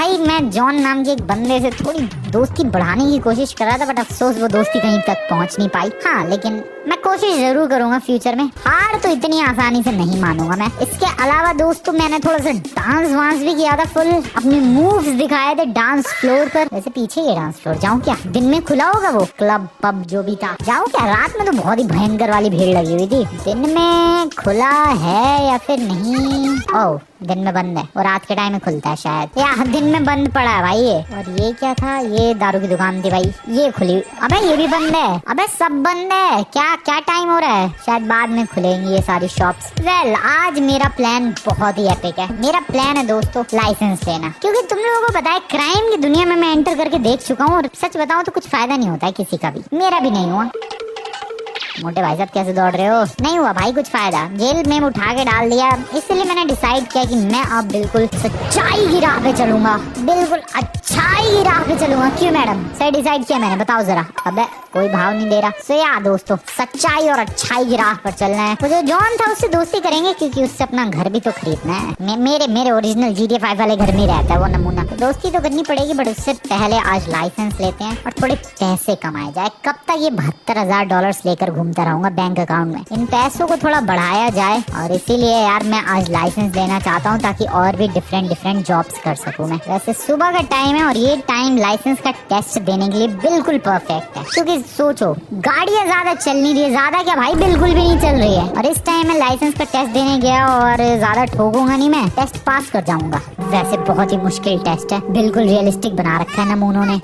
भाई मैं जॉन नाम के एक बंदे से थोड़ी दोस्ती बढ़ाने की कोशिश कर रहा था, बट अफसोस वो दोस्ती कहीं तक पहुंच नहीं पाई। हाँ, लेकिन मैं कोशिश जरूर करूंगा फ्यूचर में। हार तो इतनी आसानी से नहीं मानूंगा मैं। इसके अलावा दोस्तों मैंने थोड़ा सा डांस वांस भी किया था, फुल अपने मूव्स दिखाए थे डांस फ्लोर पर। वैसे पीछे ये डांस फ्लोर जाऊं क्या? दिन में खुला होगा वो क्लब पब जो भी था, जाऊं क्या? रात में तो बहुत ही भयंकर वाली भीड़ लगी हुई थी। दिन में खुला है या फिर नहीं? ओह, दिन में बंद है और रात के टाइम में खुलता है शायद, या दिन में बंद पड़ा है भाई ये। और ये क्या था? ये दारू की दुकान थी भाई, ये खुली। अबे ये भी बंद है। अबे सब बंद है। क्या टाइम हो रहा है? शायद बाद में खुलेंगी ये सारी शॉप्स। वेल, आज मेरा प्लान बहुत ही एपिक है। मेरा प्लान है दोस्तों लाइसेंस लेना, क्योंकि तुम लोगों को पता है क्राइम की दुनिया में मैं एंटर करके देख चुका हूँ और सच बताऊँ तो कुछ फायदा नहीं होता है किसी का भी, मेरा भी नहीं हुआ। मोटे भाई साहब कैसे दौड़ रहे हो? नहीं हुआ भाई कुछ फायदा, जेल में उठा के डाल दिया। इसलिए मैंने डिसाइड किया कि मैं अब बिल्कुल सच्चाई की राह पे चलूंगा, बिल्कुल अच्छाई की राह पे चलूंगा। क्यों मैडम? सही डिसाइड किया मैंने, बताओ जरा। अबे कोई भाव नहीं दे रहा। सो या दोस्तों, सच्चाई और अच्छाई की राह पर चलना है। वो जो जॉन था उससे दोस्ती करेंगे, क्योंकि उससे अपना घर भी तो खरीदना है। मेरे ओरिजिनल GTA 5 वाले घर में रहता है वो नमूना। तो दोस्ती तो करनी पड़ेगी, बट उससे पहले आज लाइसेंस लेते हैं और थोड़े पैसे कमाए जाए। कब तक ये $72,000 लेकर घूमता रहूंगा बैंक अकाउंट में? इन पैसों को थोड़ा बढ़ाया जाए, और इसीलिए यार मैं आज लाइसेंस लेना चाहता हूँ, ताकि और भी डिफरेंट जॉब्स कर सकूँ मैं। वैसे सुबह का टाइम है और ये टाइम लाइसेंस का टेस्ट देने के लिए बिल्कुल परफेक्ट है, क्योंकि सोचो गाड़ियाँ ज्यादा चल नहीं रही है, ज्यादा क्या भाई बिल्कुल भी नहीं चल रही है। और इस टाइम में लाइसेंस का टेस्ट देने गया और ज्यादा ठोकूंगा नहीं मैं, टेस्ट पास कर जाऊंगा। वैसे बहुत ही मुश्किल टेस्ट है, बिल्कुल रियलिस्टिक बना रखा है नमूनों ने।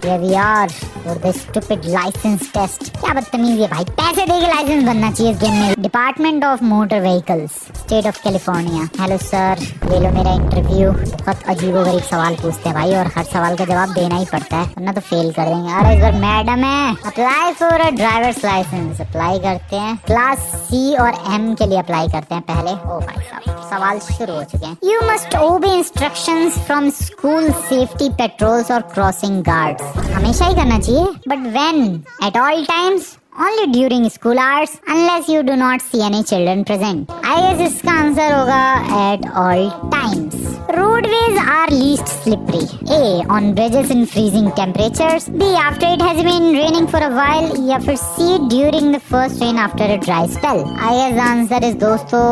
स्टूपिड लाइसेंस टेस्ट, क्या बदतमीजी है भाई। पैसे देके लाइसेंस बनना चाहिए इस गेम में। Department of motor vehicles, state of California. Hello sir, ले लो मेरा इंटरव्यू। बहुत अजीबोगरीब सवाल पूछते हैं भाई, और हर सवाल का जवाब देना ही पड़ता है, वरना तो फेल कर देंगे। अरे इस बार मैडम है, apply for a driver's licence. Apply करते हैं, क्लास C और M के लिए अप्लाई करते हैं पहले। ओ भाई साहब, सवाल शुरू हो चुके हैं। यू मस्ट ओबे instructions from school safety patrols और क्रॉसिंग गार्ड्स। हमेशा ही करना चाहिए, but when? At all times? Only during school hours, unless you do not see any children present. I guess इसका आंसर होगा at all times. Roadways are least slippery. A. On bridges in freezing temperatures. B. After it has been raining for a while. या फिर C. During the first rain after a dry spell. I guess the answer is दोस्तों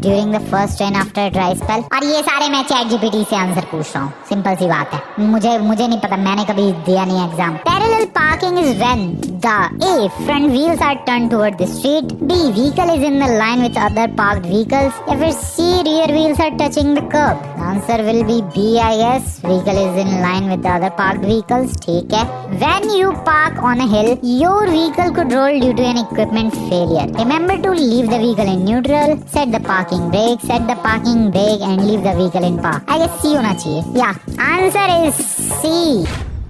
during the first rain after a dry spell. और ये सारे मैं ChatGPT से answer पूछ रहा हूँ, सिंपल सी बात है। मुझे नहीं पता, मैंने कभी दिया नहीं exam. Parallel parking is when the A. front wheels are turned toward the street. B. vehicle is in the line with other parked vehicles. या फिर C. rear wheels are touching the curb. The answer will be B, I guess. Vehicle is in line with the other parked vehicles. ठीक है। When you park on a hill, your vehicle could roll due to an equipment failure. Remember to leave the vehicle in neutral. Set the parking brake. Set the parking brake and leave the vehicle in park. I guess C होना चाहिए। Yeah, answer is C.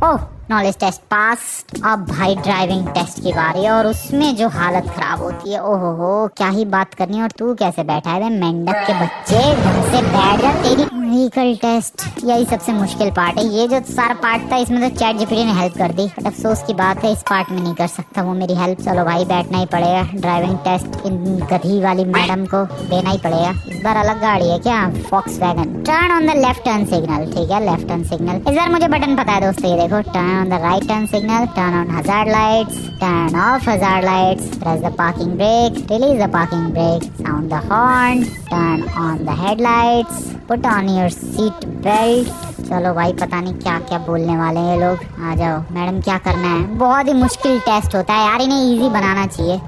Oh, knowledge test pass. अब भाई driving test की बारी है, और उसमें जो हालत खराब होती है, ओहो हो, क्या ही बात करनी है। और तू कैसे बैठा है मेंढक के बच्चे, ढंग से बैठ जा। तेरी व्हीकल टेस्ट यही सबसे मुश्किल पार्ट है। ये जो सारा पार्ट था इसमें तो ChatGPT ने हेल्प कर दी, बट अफसोस की बात है इस पार्ट में नहीं कर सकता वो मेरी हेल्प। चलो भाई बैठना ही पड़ेगा, ड्राइविंग टेस्ट इन गधी वाली मैडम को देना ही पड़ेगा। इस बार अलग गाड़ी है क्या? Volkswagen। Turn on the left turn signal. ठीक है, लेफ्ट टर्न सिग्नल। इस बार मुझे बटन पता है दोस्तों, ये देखो, turn on the right turn signal, turn on hazard lights, turn off hazard lights, press the parking brake, release the parking brake, sound the horn, turn on the headlights, put on your seat belt। चलो भाई, पता नहीं क्या क्या बोलने वाले हैं ये लोग। आ जाओ मैडम, क्या करना है? बहुत ही मुश्किल टेस्ट होता है यार, इन्हें इजी बनाना चाहिए।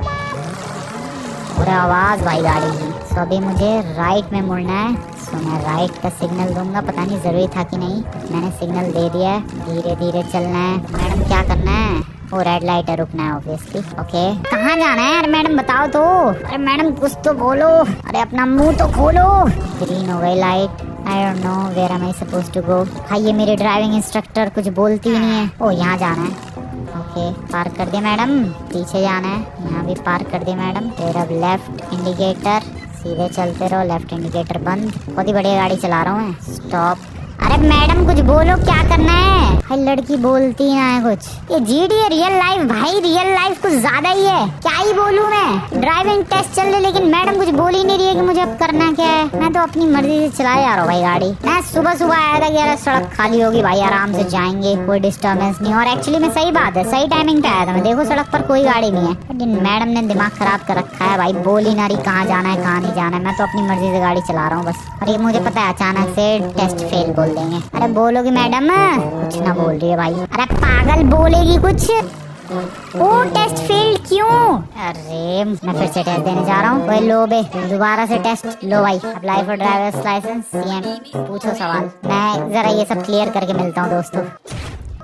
पूरा आवाज भाई गाड़ी की। तो अभी मुझे राइट में मुड़ना है, तो मैं राइट का सिग्नल दूंगा। पता नहीं जरूरी था कि नहीं, मैंने सिग्नल दे दिया है। धीरे धीरे चलना है। मैडम क्या करना है? वो रेड लाइट है, रुकना है ऑब्वियसली। ओके, कहाँ जाना है यार मैडम, बताओ तो। अरे मैडम कुछ तो बोलो, अरे अपना मुंह तो खोलो। ग्रीन हो गई light. I don't know where am I supposed to go. भाई ये मेरे ड्राइविंग इंस्ट्रक्टर कुछ बोलती ही नहीं है। ओ यहाँ जाना है। ओके, पार्क कर दिया मैडम। पीछे जाना है, यहाँ भी पार्क कर दिया मैडम। फिर अब लेफ्ट इंडिकेटर, सीधे चलते रहो। लेफ्ट इंडिकेटर बंद। बहुत ही बढ़िया गाड़ी चला रहा हूँ मैं। स्टॉप। अरे मैडम कुछ बोलो, क्या करना है? भाई लड़की बोलती ना है कुछ। ये जीडी रियल लाइफ भाई, रियल लाइफ कुछ ज्यादा ही है। क्या ही बोलूं मैं, ड्राइविंग टेस्ट चल रही लेकिन मैडम कुछ बोल ही नहीं रही है कि मुझे अब करना क्या है। मैं तो अपनी मर्जी से चला जा रहा हूँ भाई गाड़ी। मैं सुबह सुबह आया था कि यार सड़क खाली होगी भाई, आराम से जाएंगे, कोई डिस्टर्बेंस नहीं। और एक्चुअली में सही बात है, सही टाइमिंग पे आया था मैं। देखो सड़क पर कोई गाड़ी नहीं है, लेकिन मैडम ने दिमाग खराब कर रखा है भाई, बोल ही ना रही कहाँ जाना है कहाँ नहीं जाना है। मैं तो अपनी मर्जी से गाड़ी चला रहा हूँ बस। और ये मुझे पता है अचानक से टेस्ट फेल बोल देंगे। अरे बोलोगी मैडम? कुछ ना बोल रही है भाई। अरे पागल, बोलेगी कुछ? ओ टेस्ट फेल्ड क्यों? अरे मैं फिर से टेस्ट देने जा रहा हूँ। कोई लो बे, दोबारा से टेस्ट लो भाई। Apply for driver's licence, CM पूछो सवाल। मैं जरा ये सब क्लियर करके मिलता हूँ दोस्तों।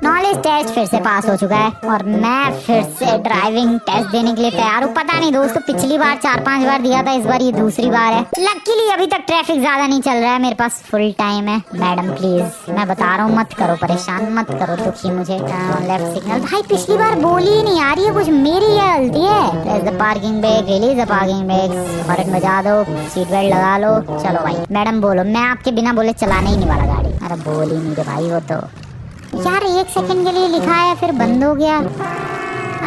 नॉलेज टेस्ट फिर से पास हो चुका है और मैं फिर से ड्राइविंग टेस्ट देने के लिए तैयार हूँ। पता नहीं दोस्तों, पिछली बार 4-5 बार दिया था, इस बार ये दूसरी बार है। लकीली अभी तक ट्रैफिक ज्यादा नहीं चल रहा है, मेरे पास फुल टाइम है। मैडम प्लीज, मैं बता रहा हूँ, मत करो परेशान, मत करो दुखी मुझे। लेफ्ट सिग्नल भाई, पिछली बार बोली ही नहीं आ रही है कुछ, मेरी ये गलती है। Press the parking brake, release the parking brake, horn बजा दो, सीट बेल्ट लगा लो। चलो भाई मैडम बोलो, मैं आपके बिना बोले चलाने ही नहीं वाला गाड़ी। अरे बोल ही नहीं रे भाई वो तो। यार 1 सेकंड के लिए लिखा है फिर बंद हो गया।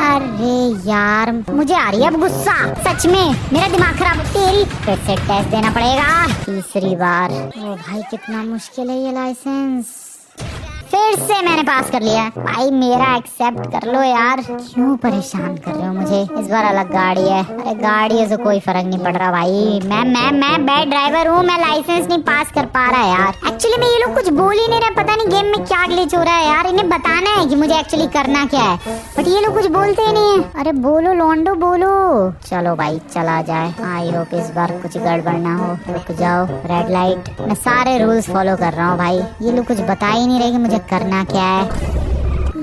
अरे यार मुझे आ रही है अब गुस्सा, सच में मेरा दिमाग खराब। तेरी फिर से टेस्ट देना पड़ेगा तीसरी बार। ओ भाई कितना मुश्किल है ये लाइसेंस। फिर से मैंने पास कर लिया भाई, मेरा एक्सेप्ट कर लो यार। क्यों परेशान कर रहे हो मुझे? इस बार अलग गाड़ी है। अरे गाड़ी से कोई फर्क नहीं पड़ रहा भाई। मैं बैड ड्राइवर हूँ, मैं लाइसेंस नहीं पास कर पा रहा यार। एक्चुअली में ये लोग कुछ बोल ही नहीं रहे, पता नहीं गेम में क्या ग्लिच हो रहा है यार। इन्हें बताना है कि मुझे एक्चुअली करना क्या है, बट ये लोग कुछ बोलते ही नहीं है। अरे बोलो लॉन्डो बोलो। चलो भाई चला जाए। आई होप इस बार कुछ गड़बड़ ना हो। रुक जाओ, रेड लाइट। मैं सारे रूल्स फॉलो कर रहा हूँ भाई, ये लोग कुछ बता ही नहीं रहे कि मुझे करना क्या है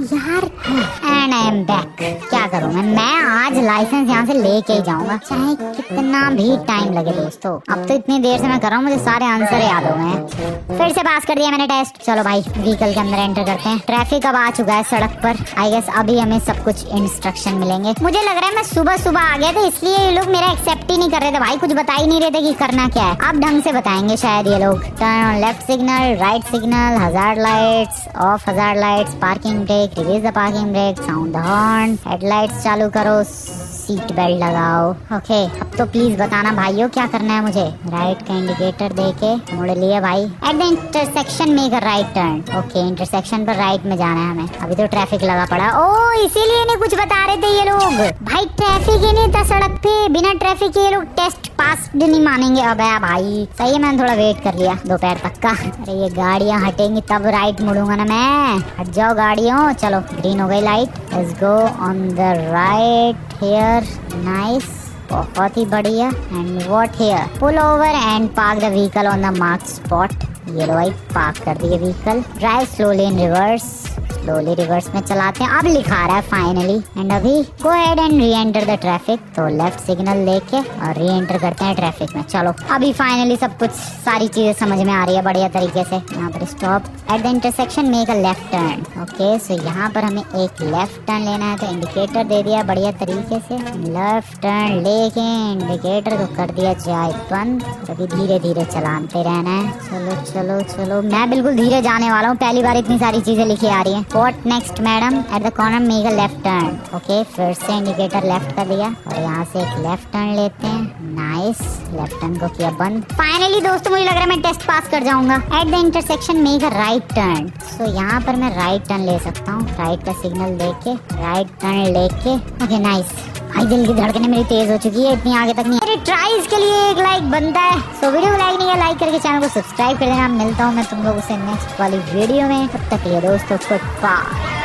यार। And I am back. क्या करूँ मैं आज लाइसेंस यहाँ से लेके ही जाऊंगा, चाहे कितना भी टाइम लगे दोस्तों। अब तो इतनी देर से मैं कर रहा हूँ, मुझे सारे आंसर याद हो गए। फिर से पास कर दिया मैंने टेस्ट। चलो भाई व्हीकल के अंदर एंटर करते हैं। ट्रैफिक अब आ चुका है सड़क पर। आई गेस अभी हमें सब कुछ इंस्ट्रक्शन मिलेंगे। मुझे लग रहा है मैं सुबह सुबह आ गया था, इसलिए ये लोग मेरा एक्सेप्ट ही नहीं कर रहे थे भाई, कुछ बता ही नहीं रहे थे कि करना क्या है। अब ढंग से बताएंगे शायद ये लोग। Turn on left signal, write signal, hazard lights, of hazard lights, parking brake, release the parking brake, sound the horn, headlights चालू करो, सीट बेल्ट लगाओ। ओके अब तो प्लीज बताना भाइयों क्या करना है मुझे। राइट का इंडिकेटर देके मुड़ लिए भाई। Eight the intersection make a right turn. Okay intersection पर राइट में जाना है हमें। अभी तो ट्रैफिक लगा पड़ा। ओ इसीलिए इन्हें कुछ बता रहे थे ये लोग भाई। ट्रैफिक ही नहीं था सड़क पे, बिना ट्रैफिक के ये लोग टेस्ट पास भी नहीं मानेंगे। अब भाई सही है, मैंने थोड़ा वेट कर लिया दोपहर तक का। अरे ये गाड़ियाँ हटेंगी तब राइट मुड़ूंगा ना मैं। हट जाओ गाड़ियों। चलो ग्रीन हो गई light. Let's go on the right here. Nice, बहुत ही बढ़िया। And what here? Pull over and park the vehicle on the mark spot. ये लो भाई पार्क कर दिए vehicle. Drive slowly in reverse. Slowly reverse में चलाते हैं। अब लिखा रहा है फाइनली। एंड अभी go ahead and re enter the traffic. तो लेफ्ट सिग्नल लेके और री एंटर करते हैं ट्रैफिक में। चलो अभी फाइनली सब कुछ सारी चीजें समझ में आ रही है बढ़िया तरीके से। यहाँ पर stop at the intersection make a left turn. Okay so यहाँ पर हमें एक लेफ्ट टर्न लेना है, तो इंडिकेटर दे दिया बढ़िया तरीके से। लेफ्ट टर्न लेके इंडिकेटर को कर दिया जाए बंद। अभी धीरे धीरे चलाते रहना है। चलो चलो चलो, मैं बिल्कुल धीरे जाने वाला हूँ, पहली बार इतनी सारी चीजें लिखी आ रही है। What next madam? At the corner make a left turn. Okay फिर से इंडिकेटर लेफ्ट कर दिया और यहाँ से एक लेफ्ट टर्न लेते हैं। नाइस, लेफ्ट टर्न को किया बंद। फाइनली दोस्तों मुझे लग रहा है मैं टेस्ट पास कर जाऊंगा। At the intersection make a right turn. So यहाँ पर मैं राइट टर्न ले सकता हूँ। राइट का सिग्नल देके राइट टर्न लेके। Okay nice. भाई दिल की धड़कनें मेरी तेज हो चुकी है, इतनी आगे तक नहीं। मेरे ट्राइज के लिए एक लाइक बनता है, सो वीडियो को लाइक नहीं है लाइक करके चैनल को सब्सक्राइब कर देना। मिलता हूँ मैं तुम लोगों से नेक्स्ट वाली वीडियो में, तब तक के लिए दोस्तों गुड बाय।